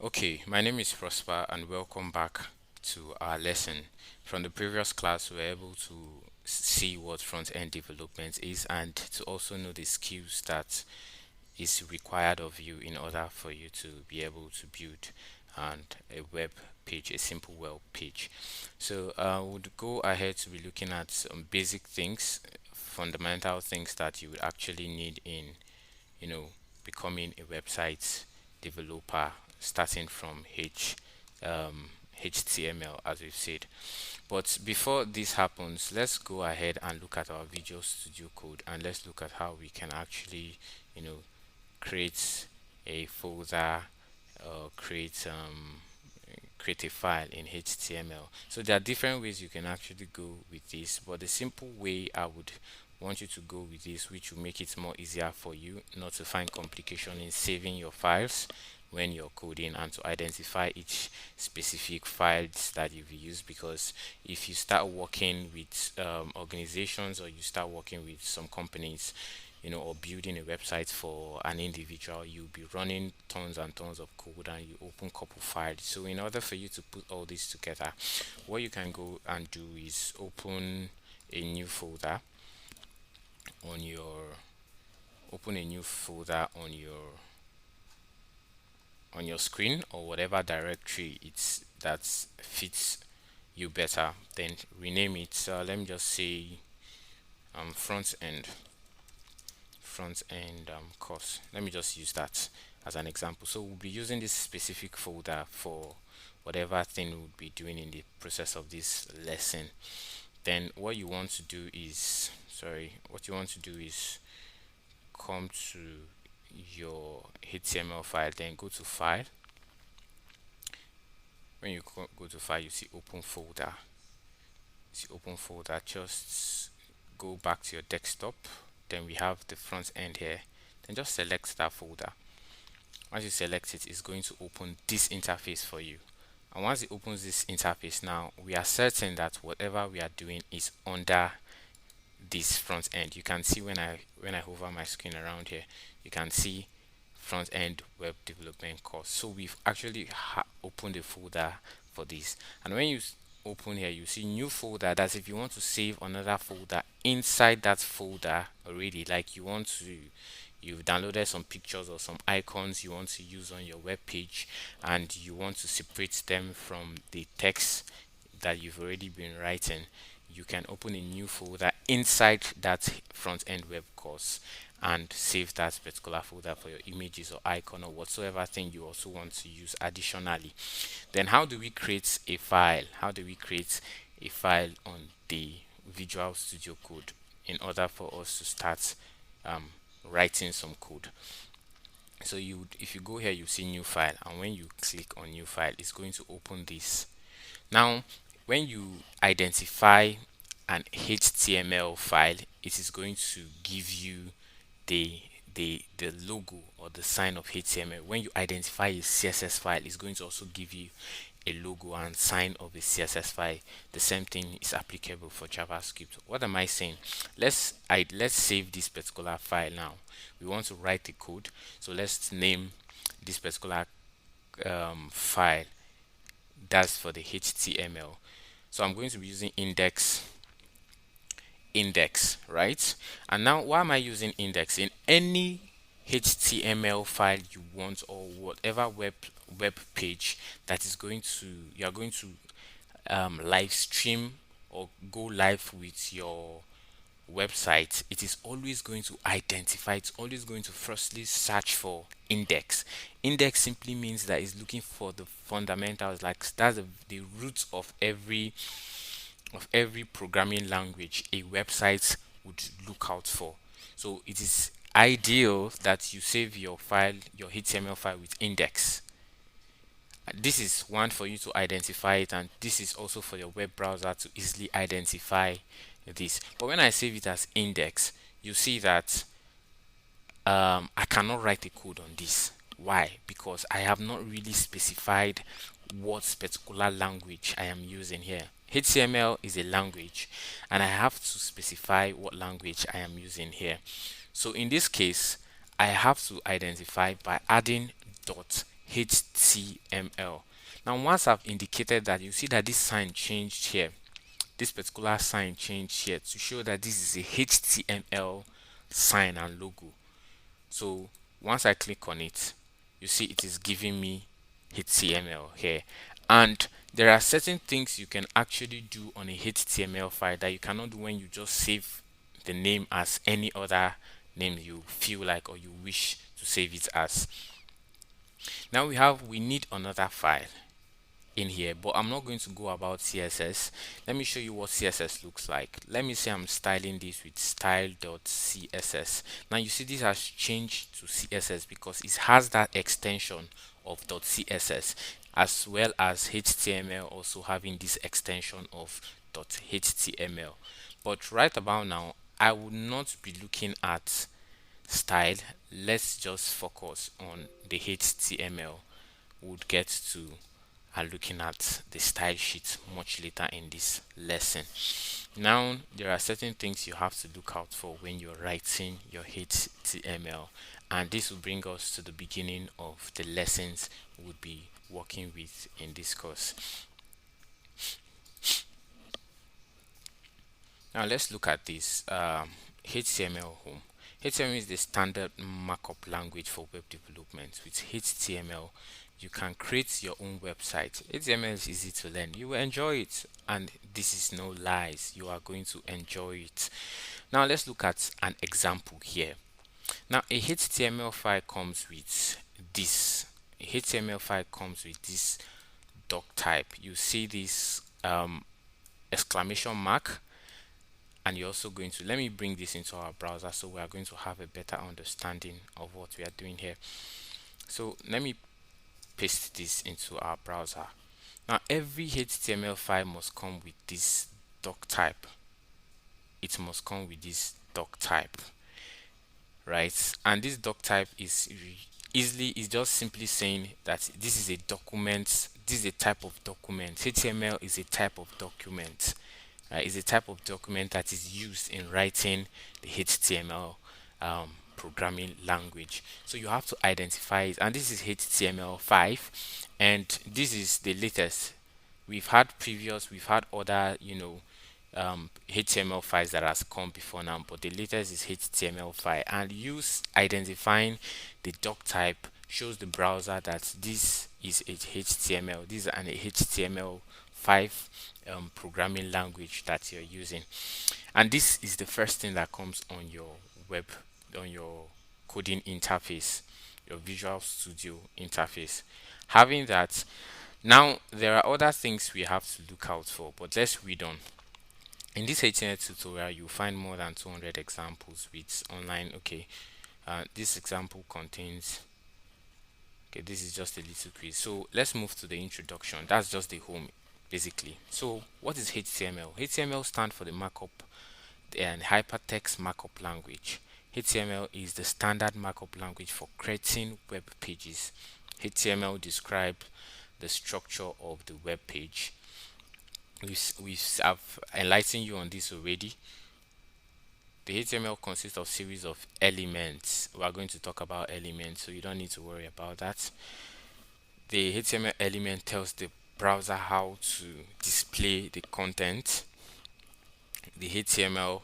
Okay, my name is Prosper and welcome back to our lesson. From the previous class, we were able to see what front-end development is and to also know the skills that is required of you in order for you to be able to build and a web page, a simple web page. So I would go ahead to be looking at some basic things, fundamental things that you would actually need in you know, becoming a website developer starting from HTML as we've said. But before this happens, let's go ahead and look at our Visual Studio Code and let's look at how we can actually, you know, create a folder or create a file in HTML. So there are different ways you can actually go with this, but the simple way I would want you to go with this, which will make it more easier for you not to find complication in saving your files when you're coding and to identify each specific files that you've used, because if you start working with organizations or you start working with some companies, or building a website for an individual, you'll be running tons and tons of code and you open couple files. So in order for you to put all this together, what you can go and do is open a new folder on your open a new folder on your screen or whatever directory it's that fits you better. Then rename it. So let me just say front end course. Let me just use that as an example. So we'll be using this specific folder for whatever thing we'll be doing in the process of this lesson. Then what you want to do is come to your HTML file, then go to file. When you go to file, you see open folder. Just go back to your desktop. Then we have the front end here. Then just select that folder. Once you select it, it's going to open this interface for you. And once it opens this interface, now we are certain that whatever we are doing is under this front end. You can see when I hover my screen around here, you can see front end web development course. So we've actually opened a folder for this. And when you open here, you see new folder. That's if you want to save another folder inside that folder already, like you've downloaded some pictures or some icons you want to use on your web page and you want to separate them from the text that you've already been writing. You can open a new folder inside that front end web course and save that particular folder for your images or icon or whatsoever thing you also want to use additionally. Then how do we create a file? On the Visual Studio Code in order for us to start writing some code? So if you go here, you see new file, and when you click on new file, it's going to open this. Now when you identify an HTML file, it is going to give you the the logo or the sign of HTML. When you identify a CSS file, it's going to also give you a logo and sign of a CSS file. The same thing is applicable for JavaScript. What am I saying? Let's save this particular file now. We want to write the code, so let's name this particular file. That's for the HTML. So I'm going to be using index, right? And now why am I using index? In any HTML file you want, or whatever web page that is going to you're going to live stream or go live with your website, it is always going to identify, it's always going to firstly search for index. Simply means that it's looking for the fundamentals, like that's the root of every programming language a website would look out for. So it is ideal that you save your HTML file with index. This is one for you to identify it, and this is also for your web browser to easily identify this. But when I save it as index, you see that I cannot write a code on this. Why? Because I have not really specified what particular language I am using here. HTML is a language, and I have to specify what language I am using here. So in this case, I have to identify by adding HTML. Now, once I've indicated that, you see that this sign changed here. This particular sign changed here to show that this is a HTML sign and logo. So once I click on it, you see it is giving me HTML here. And there are certain things you can actually do on a HTML file that you cannot do when you just save the name as any other name you feel like or you wish to save it as. Now we need another file in here, but I'm not going to go about CSS. Let me show you what CSS looks like. Let me say I'm styling this with style.css. Now you see this has changed to CSS because it has that extension of .css, as well as HTML also having this extension of .html. But right about now, I would not be looking at style. Let's just focus on the HTML. Would get to looking at the style sheet much later in this lesson. Now there are certain things you have to look out for when you're writing your HTML, and this will bring us to the beginning of the lessons we'll be working with in this course. Now let's look at this HTML home. HTML is the standard markup language for web development. With HTML, you can create your own website. HTML is easy to learn. You will enjoy it, and this is no lies. You are going to enjoy it. Now let's look at an example here. Now a HTML file comes with this. A HTML file comes with this doc type. You see this exclamation mark, and you're also going to, let me bring this into our browser so we are going to have a better understanding of what we are doing here. So let me paste this into our browser. Now every HTML file must come with this doc type. It must come with this doc type, right? And this doc type is just simply saying that this is a document, this is a type of document. HTML is a type of document. Is a type of document that is used in writing the HTML programming language. So you have to identify it, and this is HTML5, and this is the latest. We've had other, HTML files that has come before now, but the latest is HTML5, and use identifying the doc type shows the browser that this is a HTML. This is an HTML5 programming language that you're using, and this is the first thing that comes on your web, on your coding interface, your Visual Studio interface. Having that, now there are other things we have to look out for, but let's read on. In this HTML tutorial, you'll find more than 200 examples with online. Okay, this example contains, okay, this is just a little quiz. So let's move to the introduction. That's just the home basically. So what is HTML? HTML stands for the markup and hypertext markup language. HTML is the standard markup language for creating web pages. HTML describes the structure of the web page. I've enlightened you on this already. The HTML consists of series of elements. We are going to talk about elements, so you don't need to worry about that. The HTML element tells the browser how to display the content. The HTML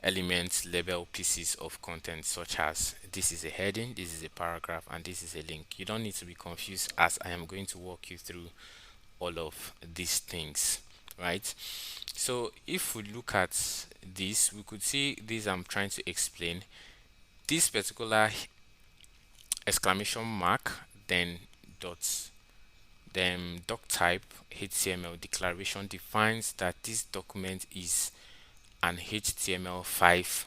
elements label pieces of content, such as this is a heading, this is a paragraph, and this is a link. You don't need to be confused, as I am going to walk you through all of these things, right? So if we look at this, we could see this. I'm trying to explain this particular exclamation mark, then dots, then doc type HTML declaration defines that this document is an HTML5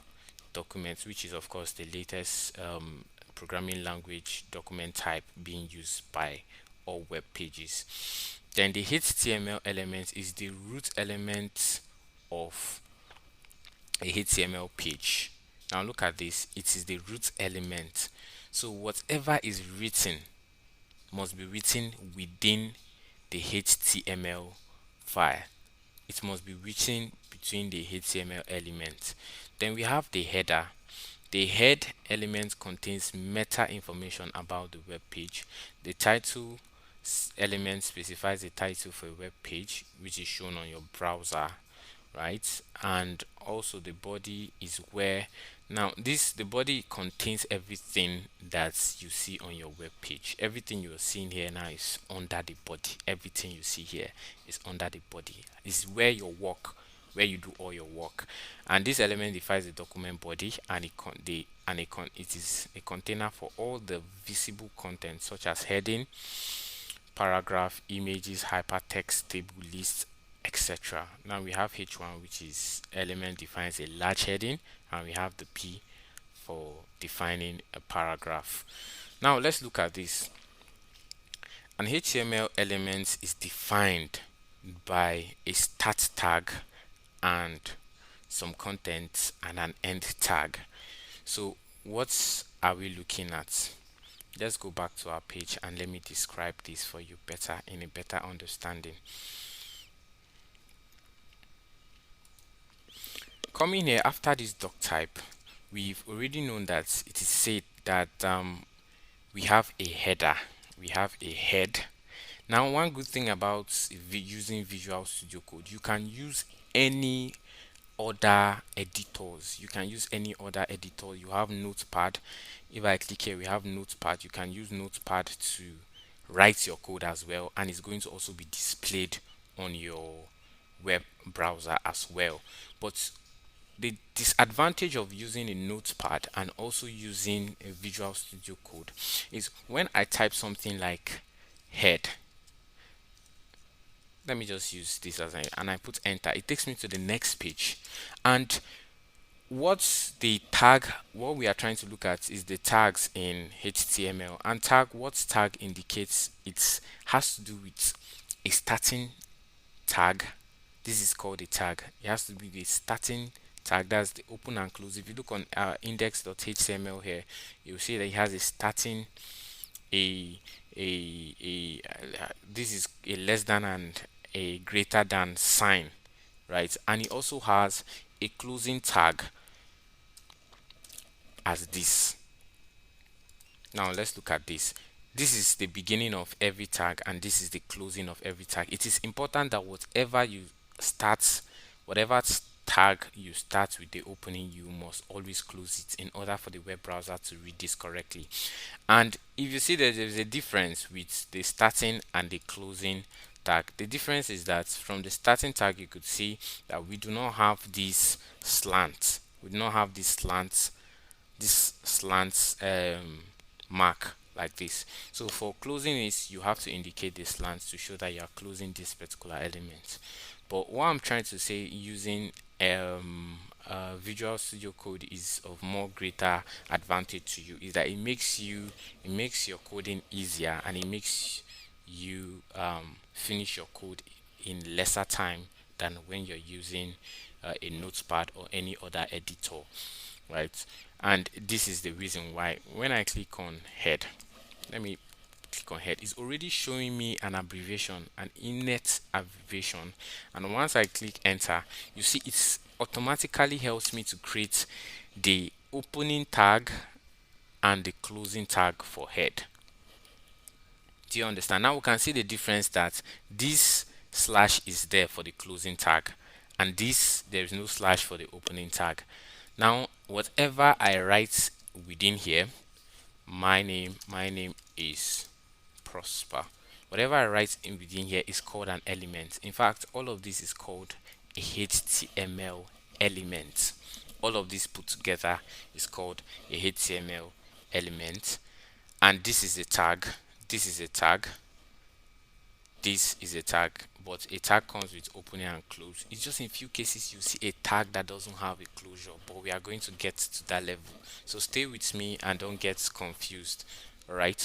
document, which is of course the latest programming language document type being used by all web pages. Then the HTML element is the root element of a HTML page. Now look at this, it is the root element. So whatever is written must be written within the HTML file. It must be written between the HTML elements. Then we have the header. The The head element contains meta information about the web page. The title element specifies the title for a web page, which is shown on your browser, right? And also the body is where, now this, the body contains everything that you see on your web page. Everything you're seeing here now is under the body. Everything you see here is under the body. This is where your work, where you do all your work. And this element defines the document body, and it is a container for all the visible content such as heading, paragraph, images, hypertext, table, list, etc. Now we have H1, which is element defines a large heading, and we have the P for defining a paragraph. Now let's look at this. An HTML element is defined by a start tag and some content and an end tag. So what are we looking at? Let's go back to our page and let me describe this for you better, in a better understanding. Coming here after this doc type, we've already known that it is said that we have a header, we have a head. Now one good thing about using Visual Studio Code, you can use any other editors. You can use any other editor. You have Notepad. If I click here, we have Notepad. You can use Notepad to write your code as well, and it's going to also be displayed on your web browser as well. But the disadvantage of using a notepad and also using a Visual Studio Code is when I type something like head, let me just use this as and I put enter, it takes me to the next page. And what's the tag? What we are trying to look at is the tags in HTML. And tag, what tag indicates, it has to do with a starting tag. This is called a tag. It has to be the starting tag, that's the open and close. If you look on index.html here, you'll see that it has a starting, a this is a less than and a greater than sign, right? And it also has a closing tag as this. Now let's look at this. This is the beginning of every tag, and this is the closing of every tag. It is important that whatever you start, whatever tag you start with the opening, you must always close it in order for the web browser to read this correctly. And if you see that there's a difference with the starting and the closing tag, the difference is that from the starting tag you could see that we do not have this slant. We do not have this slants mark like this. So for closing this, you have to indicate the slants to show that you are closing this particular element. But what I'm trying to say, using Visual Studio Code is of more greater advantage to you, is that it makes your coding easier, and it makes you finish your code in lesser time than when you're using a notepad or any other editor, right? And this is the reason why when I click on head, let me click on head, it's already showing me an abbreviation, an innet abbreviation. And once I click enter, you see it's automatically helps me to create the opening tag and the closing tag for head. Do you understand? Now we can see the difference, that this slash is there for the closing tag, and this, there is no slash for the opening tag. Now whatever I write within here, my name is Prosper. Whatever I write in within here is called an element. In fact, all of this is called a HTML element. All of this put together is called a HTML element. And this is a tag, this is a tag, this is a tag. But a tag comes with opening and close. It's just in few cases you see a tag that doesn't have a closure, but we are going to get to that level. So stay with me and don't get confused. All right.